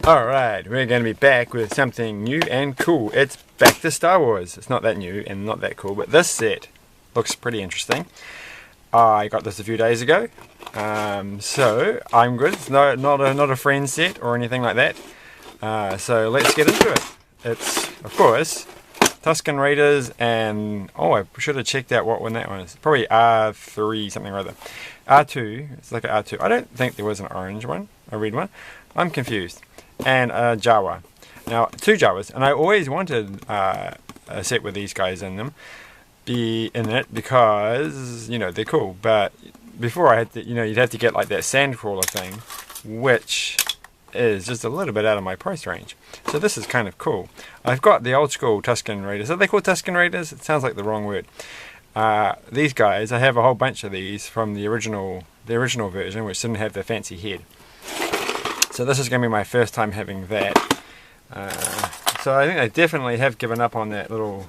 Alright, we're going to be back with something new and cool. It's back to Star Wars. It's not that new and not that cool, but this set looks pretty interesting. I got this a few days ago, so I'm good. It's not a friend set or anything like that. So let's get into it. It's, of course, Tusken Raiders, and I should have checked out what one that one is. Probably R3 something or other. R2, it's like an R2. I don't think there was an orange one, a red one. I'm confused. And a Jawa. Now, 2 Jawas, and I always wanted a set with these guys in them, in it, because, you know, they're cool. But before I had to, you'd have to get like that sandcrawler thing, which is just a little bit out of my price range. So this is kind of cool. I've got the old school Tusken Raiders. Are they called Tusken Raiders? It sounds like the wrong word. These guys, I have a whole bunch of these from the original version, which didn't have the fancy head. So this is going to be my first time having that. So I think I definitely have given up on that little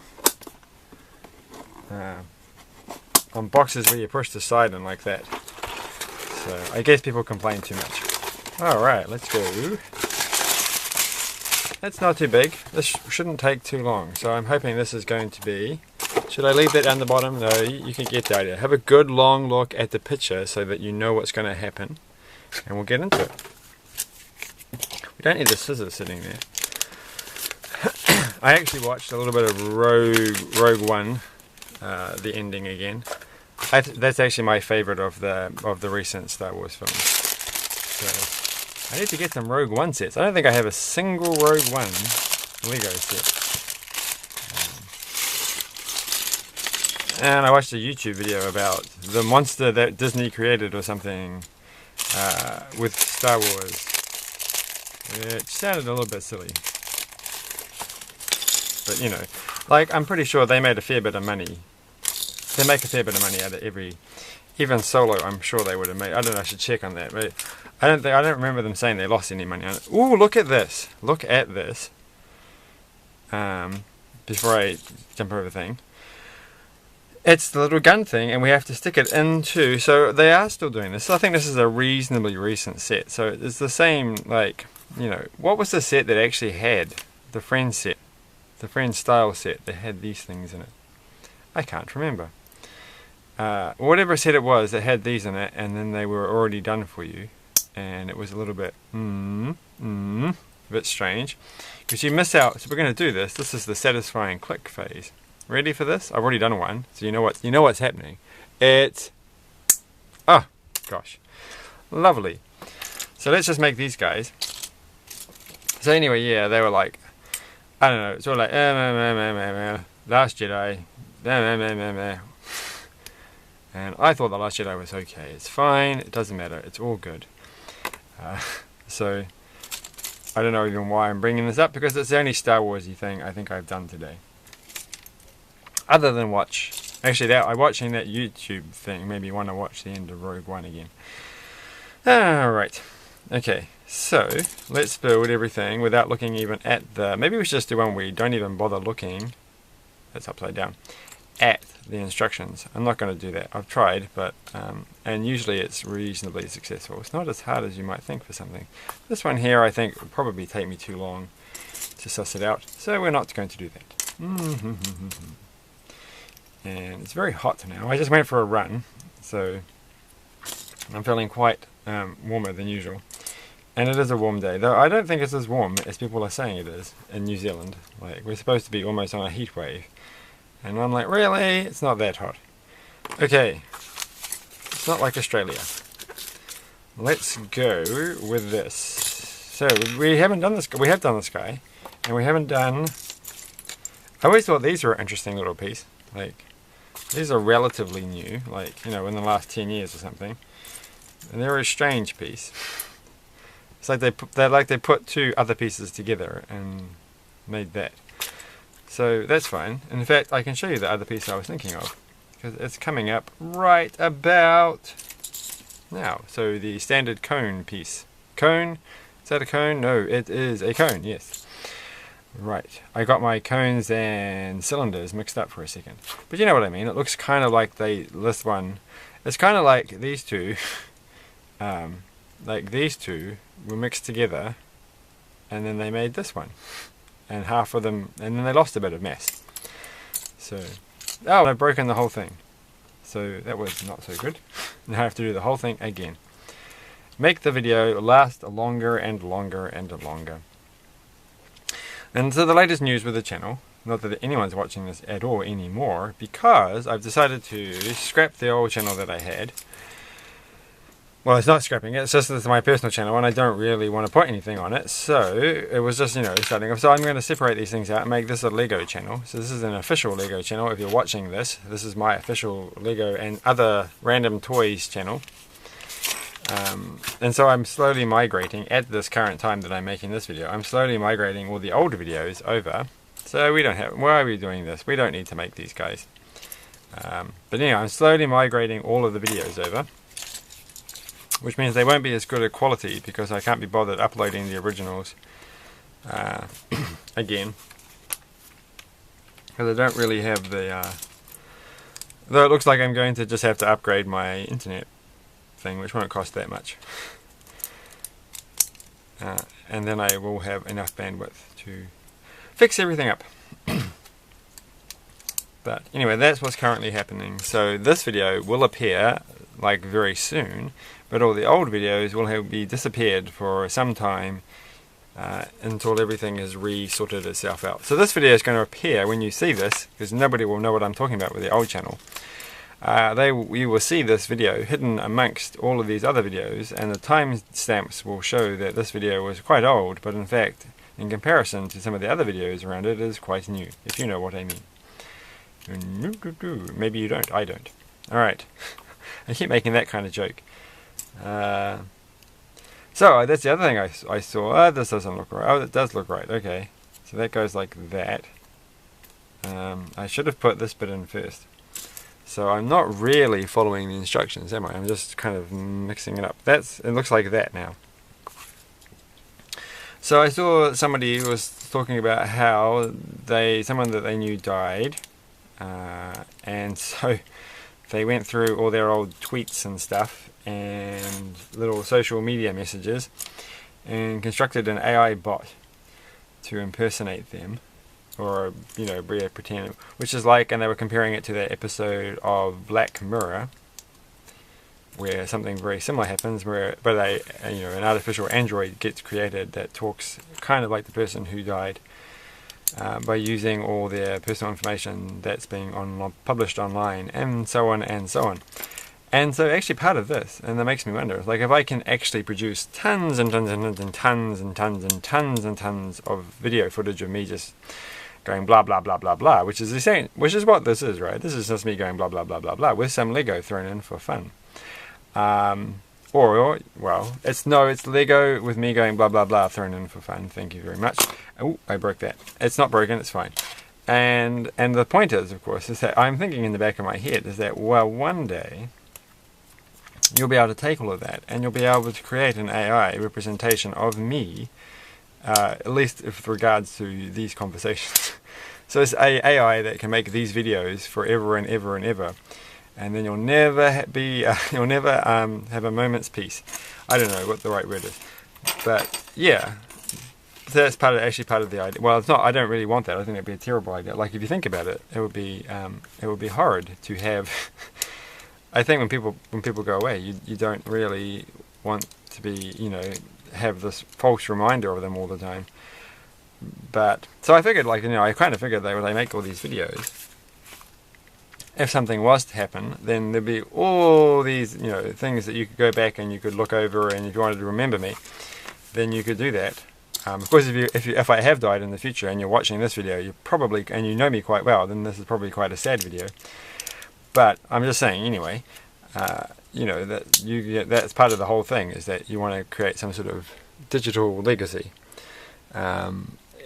on boxes where you push the side and like that. So I guess people complain too much. Alright, let's go. That's not too big. This shouldn't take too long. So I'm hoping this is going to be... Should I leave that down the bottom? No, you can get the idea. Have a good long look at the picture so that you know what's going to happen. And we'll get into it. We don't need the scissors sitting there. I actually watched a little bit of Rogue One, the ending again. That's actually my favourite of the recent Star Wars films. So I need to get some Rogue One sets. I don't think I have a single Rogue One Lego set. And I watched a YouTube video about the monster that Disney created or something with Star Wars. It sounded a little bit silly. But, you know, like, I'm pretty sure they made a fair bit of money. They make a fair bit of money out of every... Even Solo, I'm sure they would have made... I don't know, I should check on that. But I don't remember them saying they lost any money on it. Ooh, look at this. Look at this. Before I jump over the thing. It's the little gun thing, and we have to stick it into... So they are still doing this. So I think this is a reasonably recent set. So it's the same, like... You know, what was the set that actually had the Friends set? The Friends style set that had these things in it? I can't remember. Whatever set it was that had these in it, and then they were already done for you. And it was a little bit, a bit strange. Because you miss out, so we're going to do this. This is the satisfying click phase. Ready for this? I've already done one, so you know what's happening. It's, oh, gosh. Lovely. So let's just make these guys. So anyway, yeah, they were like, I don't know, it's all like, Last Jedi, and I thought The Last Jedi was okay. It's fine, it doesn't matter, it's all good. So, I don't know even why I'm bringing this up, because it's the only Star Warsy thing I think I've done today. Other than actually watching that YouTube thing made me want to watch the end of Rogue One again. Alright, okay. So, let's build everything without looking even at maybe we should just do one where you don't even bother looking, that's upside down, at the instructions. I'm not going to do that. I've tried, but, and usually it's reasonably successful. It's not as hard as you might think for something. This one here I think would probably take me too long to suss it out, so we're not going to do that. And it's very hot now. I just went for a run, so I'm feeling quite warmer than usual. And it is a warm day, though I don't think it's as warm as people are saying it is in New Zealand. Like, we're supposed to be almost on a heat wave. And I'm like, really? It's not that hot. Okay. It's not like Australia. Let's go with this. So, we haven't done this. We have done this guy. And we haven't done... I always thought these were an interesting little piece. Like, these are relatively new. Like, you know, in the last 10 years or something. And they're a strange piece. It's like they put 2 other pieces together and made that. So that's fine. In fact, I can show you the other piece I was thinking of, because it's coming up right about now. So the standard cone piece. Cone? Is that a cone? No, it is a cone, yes. Right. I got my cones and cylinders mixed up for a second. But you know what I mean. It looks kind of like this one. It's kind of like these two. Like these two were mixed together and then they made this one, and half of them, and then they lost a bit of mass. So, oh, I've broken the whole thing. So that was not so good. Now I have to do the whole thing again. Make the video last longer and longer and longer. And so the latest news with the channel, not that anyone's watching this at all anymore, because I've decided to scrap the old channel that I had. Well, it's not scrapping it, it's just this is my personal channel and I don't really want to put anything on it, so it was just, you know, starting off. So I'm going to separate these things out and make this a Lego channel. So this is an official Lego channel. If you're watching this, this is my official Lego and other random toys channel. And so I'm slowly migrating, at this current time that I'm making this video, I'm slowly migrating all the old videos over. So we don't have, why are we doing this? We don't need to make these guys. But anyway, I'm slowly migrating all of the videos over, which means they won't be as good a quality because I can't be bothered uploading the originals again. Because I don't really have the, though it looks like I'm going to just have to upgrade my internet thing, which won't cost that much. And then I will have enough bandwidth to fix everything up. But anyway, that's what's currently happening. So this video will appear like very soon, but all the old videos will be disappeared for some time until everything has re-sorted itself out. So this video is going to appear when you see this, because nobody will know what I'm talking about with the old channel. You will see this video hidden amongst all of these other videos, and the timestamps will show that this video was quite old, but in fact, in comparison to some of the other videos around it, is quite new, if you know what I mean. Maybe you don't, I don't. Alright, I keep making that kind of joke. So that's the other thing I saw. Oh, this doesn't look right. Oh, it does look right, okay. So that goes like that. I should have put this bit in first. So I'm not really following the instructions, am I? I'm just kind of mixing it up. It looks like that now. So I saw somebody was talking about how someone that they knew died, and so they went through all their old tweets and stuff and little social media messages and constructed an AI bot to impersonate them. Or, you know, pretend, which is like, and they were comparing it to that episode of Black Mirror, where something very similar happens, but an artificial android gets created that talks kind of like the person who died, by using all their personal information that's being published online, and so on and so on. And so actually part of this, and that makes me wonder, like if I can actually produce tons and tons and tons and tons and tons and tons and tons of video footage of me just going blah blah blah blah blah, which is what this is, right? This is just me going blah blah blah blah blah with some Lego thrown in for fun. Or well, it's Lego with me going blah blah blah thrown in for fun. Thank you very much. Oh, I broke that. It's not broken, it's fine. And the point is, of course, is that I'm thinking in the back of my head is that, well, one day you'll be able to take all of that and you'll be able to create an AI representation of me, at least with regards to these conversations. So it's a AI that can make these videos forever and ever and ever, and then you'll never have a moment's peace. I don't know what the right word is, but yeah, so that's actually part of the idea. Well, it's not. I don't really want that. I think it'd be a terrible idea. Like if you think about it, it would be hard to have. I think when people go away, you don't really want to be, have this false reminder of them all the time. But so I figured, I kind of figured that when I make all these videos, if something was to happen, then there'd be all these, things that you could go back and you could look over, and if you wanted to remember me, then you could do that. Of course, if I have died in the future and you're watching this video, you probably, and you know me quite well, then this is probably quite a sad video. But I'm just saying, anyway, that's part of the whole thing, is that you want to create some sort of digital legacy.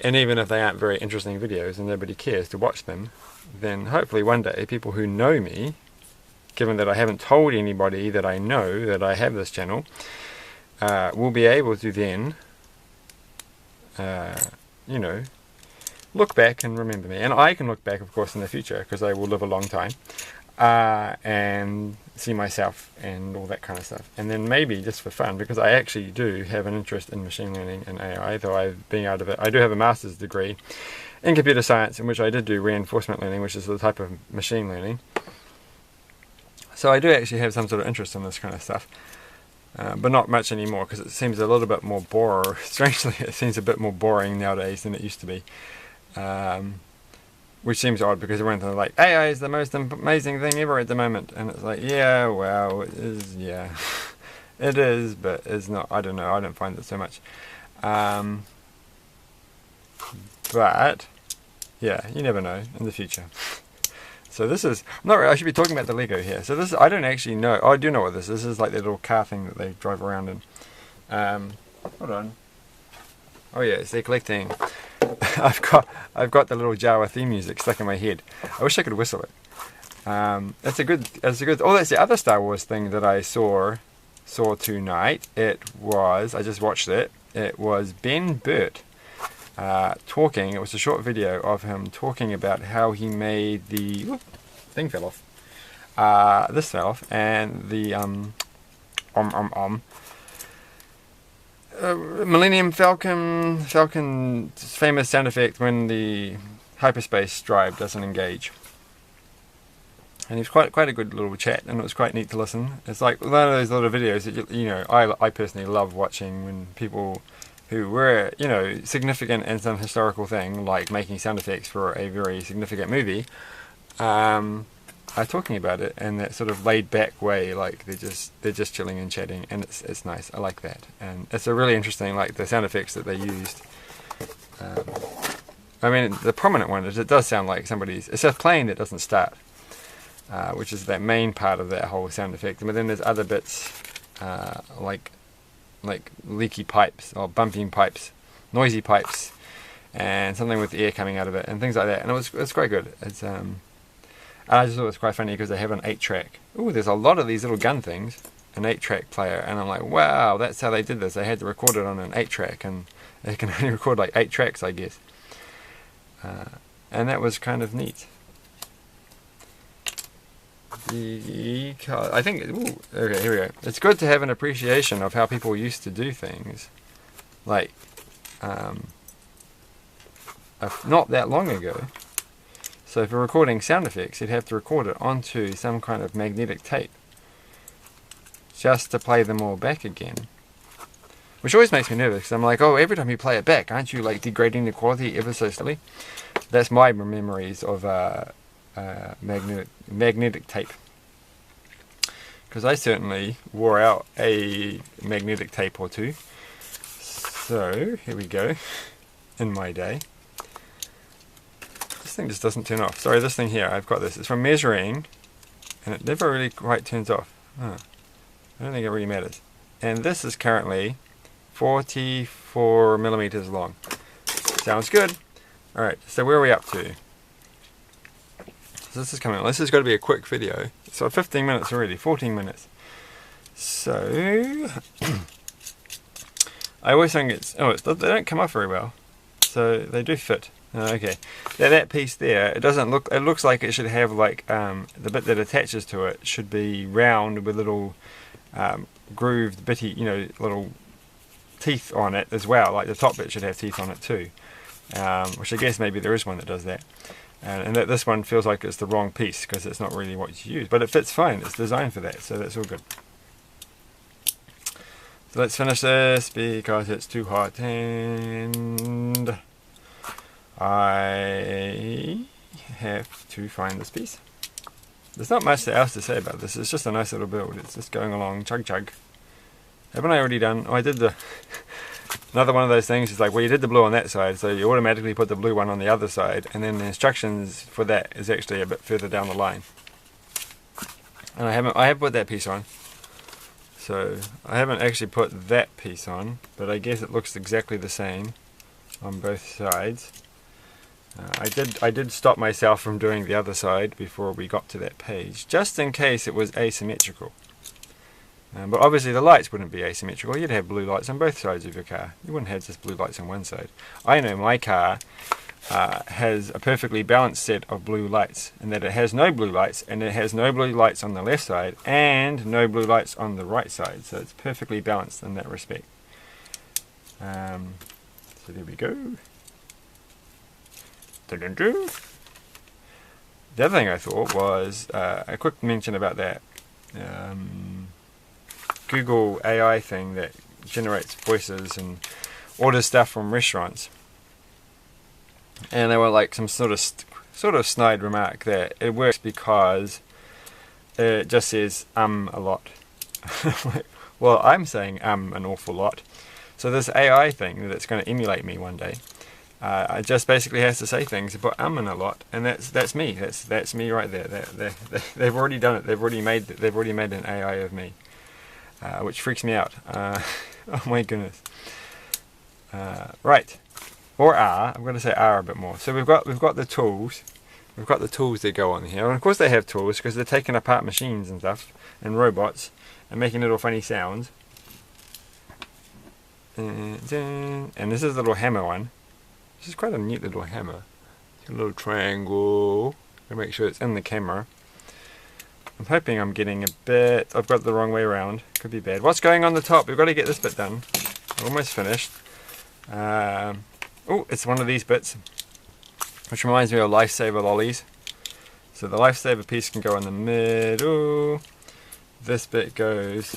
And even if they aren't very interesting videos and nobody cares to watch them, then hopefully one day people who know me, given that I haven't told anybody that I know that I have this channel, will be able to then, look back and remember me. And I can look back, of course, in the future, because I will live a long time. And see myself and all that kind of stuff. And then maybe just for fun, because I actually do have an interest in machine learning and AI, though I've been out of it. I do have a master's degree in computer science, in which I did do reinforcement learning, which is the type of machine learning. So I do actually have some sort of interest in this kind of stuff. But not much anymore, because it seems a little bit more boring. Strangely, it seems a bit more boring nowadays than it used to be. Which seems odd, because everyone's like, AI is the most amazing thing ever at the moment. And it's like, yeah, well, it is, yeah. It is, but it's not, I don't know, I don't find it so much. But, yeah, you never know in the future. So this is, not really, I should be talking about the Lego here. So this is, I don't actually know, oh, I do know what this is. This is like the little car thing that they drive around in. Hold on. Oh yeah, so they're collecting. I've got the little Jawa theme music stuck in my head. I wish I could whistle it. It's a good. Oh, that's the other Star Wars thing that I saw tonight. It was, I just watched it. It was Ben Burt talking. It was a short video of him talking about how he made the thing fell off. This fell off, and the Millennium Falcon's famous sound effect when the hyperspace drive doesn't engage. And it was quite a good little chat, and it was quite neat to listen. It's like one of those little videos that you know I personally love watching, when people who were, you know, significant in some historical thing, like making sound effects for a very significant movie, are talking about it in that sort of laid back way, like they're just chilling and chatting, and it's nice. I like that, and it's a really interesting, like the sound effects that they used. I mean, the prominent one is it does sound like it's a plane that doesn't start, which is that main part of that whole sound effect. But then there's other bits like leaky pipes or bumping pipes, noisy pipes, and something with the air coming out of it and things like that. And it's quite good. It's I just thought it was quite funny because they have an 8-track. Ooh, there's a lot of these little gun things, an 8-track player, and I'm like, wow, that's how they did this. They had to record it on an 8-track, and they can only record like 8 tracks, I guess. And that was kind of neat. I think, ooh, okay, here we go. It's good to have an appreciation of how people used to do things, like not that long ago. So for recording sound effects, you'd have to record it onto some kind of magnetic tape, just to play them all back again. Which always makes me nervous, because I'm like, oh, every time you play it back, aren't you like degrading the quality ever so slowly? That's my memories of magnetic tape. Because I certainly wore out a magnetic tape or two. So, here we go, in my day. This thing just doesn't turn off. Sorry, this thing here, I've got this. It's from measuring, and it never really quite turns off. I don't think it really matters. And this is currently 44 millimeters long. Sounds good. Alright, so where are we up to? So this is coming on. This has got to be a quick video. So 15 minutes already, 14 minutes. So I always think they don't come off very well. So they do fit. Okay, that piece there, it looks like it should have like the bit that attaches to it should be round with little grooved bitty, you know, little teeth on it as well. Like the top bit should have teeth on it too, which I guess maybe there is one that does that. And that this one feels like it's the wrong piece because it's not really what you use, but it fits fine. It's designed for that, so that's all good. So let's finish this because it's too hot, and I have to find this piece. There's not much else to say about this. It's just a nice little build. It's just going along, chug chug. Haven't I already done? Oh, I did the another one of those things is like, well, you did the blue on that side, so you automatically put the blue one on the other side, and then the instructions for that is actually a bit further down the line. And I have put that piece on. So I haven't actually put that piece on, but I guess it looks exactly the same on both sides. I did stop myself from doing the other side before we got to that page, just in case it was asymmetrical. But obviously the lights wouldn't be asymmetrical. You'd have blue lights on both sides of your car. You wouldn't have just blue lights on one side. I know my car, has a perfectly balanced set of blue lights, and that it has no blue lights, and it has no blue lights on the left side and no blue lights on the right side, so it's perfectly balanced in that respect. So there we go. The other thing I thought was a quick mention about that Google AI thing that generates voices and orders stuff from restaurants. And they were like some sort of snide remark that it works because it just says a lot. Well, I'm saying an awful lot. So this AI thing that's going to emulate me one day, it just basically has to say things about in a lot, and that's me. That's me right there. They've already done it. They've already made an AI of me, which freaks me out. Oh my goodness. Right. Or are. I'm going to say are a bit more. So we've got the tools. We've got the tools that go on here, and of course they have tools because they're taking apart machines and stuff and robots and making little funny sounds. And this is the little hammer one. This is quite a neat little hammer. A little triangle. To make sure it's in the camera. I'm hoping I'm getting a bit. I've got it the wrong way around. Could be bad. What's going on the top? We've got to get this bit done. Almost finished. Oh, it's one of these bits, which reminds me of lifesaver lollies. So the lifesaver piece can go in the middle. This bit goes,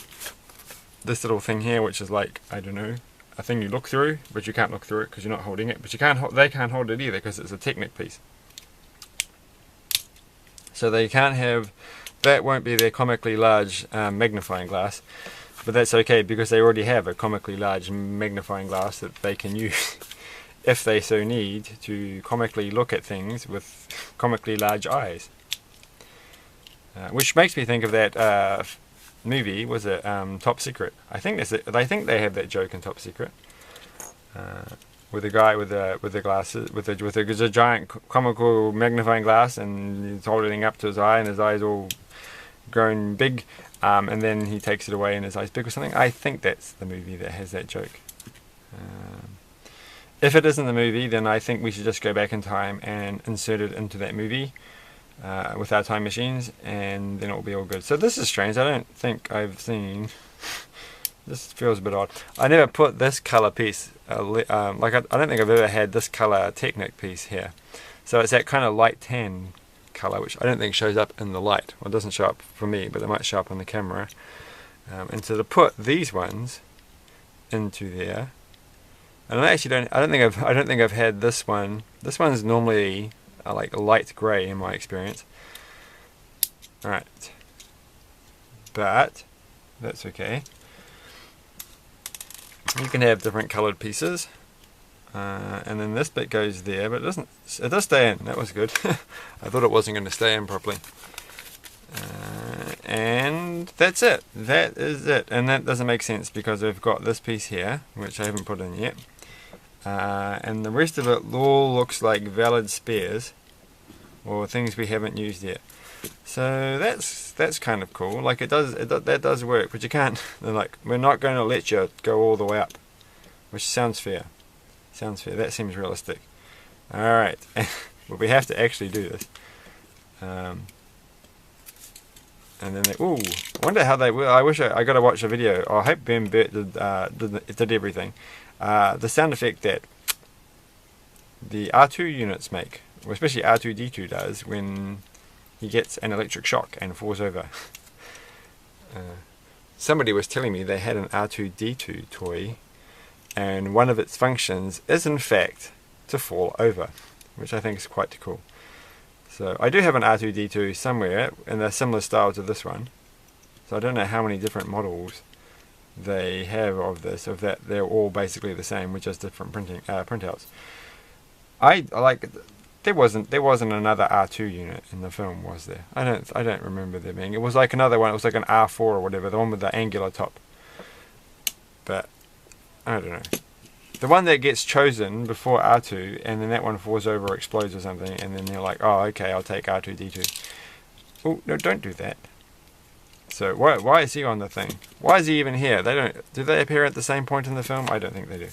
this little thing here, which is like, I don't know, a thing you look through, but you can't look through it because you're not holding it. But you can't, they can't hold it either because it's a Technic piece. So they can't have, that won't be their comically large magnifying glass. But that's okay because they already have a comically large magnifying glass that they can use if they so need to comically look at things with comically large eyes. Which makes me think of that movie, was it Top Secret? I think they have that joke in Top Secret. With a guy with the glasses, with a giant comical magnifying glass, and he's holding it up to his eye, and his eye's all grown big, and then he takes it away and his eye's big or something. I think that's the movie that has that joke. If it isn't the movie, then I think we should just go back in time and insert it into that movie with our time machines, and then it will be all good. So this is strange. I don't think I've seen... This feels a bit odd. I never put this colour piece, I don't think I've ever had this colour Technic piece here. So it's that kind of light tan colour, which I don't think shows up in the light. Well, it doesn't show up for me, but it might show up on the camera. And so to put these ones into there, and I actually don't think I've had this one. This one's normally like light grey in my experience. Alright. But that's okay. You can have different coloured pieces. And then this bit goes there, but it does stay in. That was good. I thought it wasn't going to stay in properly. And that's it. That is it. And that doesn't make sense because we've got this piece here, which I haven't put in yet. And the rest of it all looks like valid spares, or things we haven't used yet. So that's kind of cool. Like that does work, but you can't. They're like, we're not going to let you go all the way up, which sounds fair. Sounds fair. That seems realistic. All right, but we have to actually do this. And then I wonder how they will. I wish I got to watch a video. I hope Ben Burt did everything. The sound effect that the R2 units make, or especially R2-D2 does, when he gets an electric shock and falls over. Somebody was telling me they had an R2-D2 toy, and one of its functions is in fact to fall over, which I think is quite cool. So I do have an R2-D2 somewhere in a similar style to this one. So I don't know how many different models they have of this, of that they're all basically the same with just different printouts. I like, there wasn't another R2 unit in the film, was there? I don't remember there being. It was like another one. It was like an R4 or whatever, the one with the angular top. But I don't know. The one that gets chosen before R2, and then that one falls over or explodes or something, and then they're like, oh, okay, I'll take R2-D2. Oh, no, don't do that. So why is he on the thing? Why is he even here? Do they appear at the same point in the film? I don't think they do.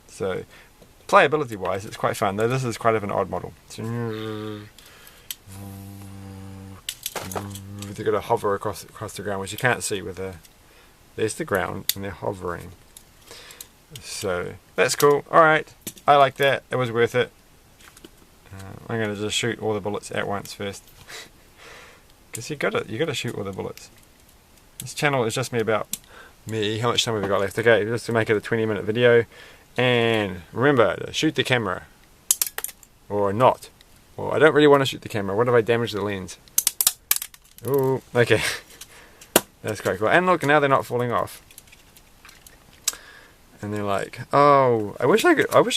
So playability wise, it's quite fun, though this is quite of an odd model. So, they've got to hover across the ground, which you can't see with the... There's the ground, and they're hovering. So, that's cool. Alright, I like that. It was worth it. I'm going to just shoot all the bullets at once first. Because you gotta shoot all the bullets. This channel is just about me. How much time have we got left? Okay, just to make it a 20-minute video. And remember to shoot the camera. Or not. Or I don't really want to shoot the camera. What if I damage the lens? Ooh, okay. That's quite cool. And look, now they're not falling off. And they're like, oh, I wish I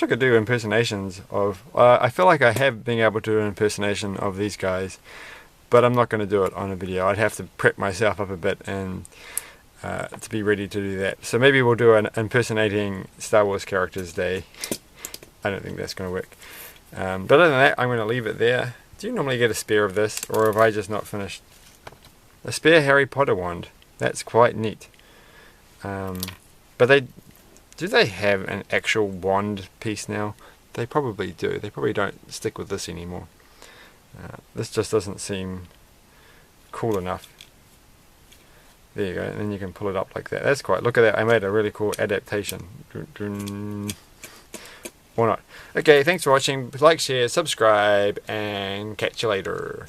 could do impersonations of. I feel like I have been able to do an impersonation of these guys, but I'm not going to do it on a video. I'd have to prep myself up a bit and to be ready to do that. So maybe we'll do an impersonating Star Wars characters day. I don't think that's going to work. But other than that, I'm going to leave it there. Do you normally get a spare of this, or have I just not finished? A spare Harry Potter wand. That's quite neat. But do they have an actual wand piece now? They probably do. They probably don't stick with this anymore. This just doesn't seem cool enough. There you go, and then you can pull it up like that. That's quite, look at that, I made a really cool adaptation. Or not. Okay, thanks for watching. Like, share, subscribe, and catch you later.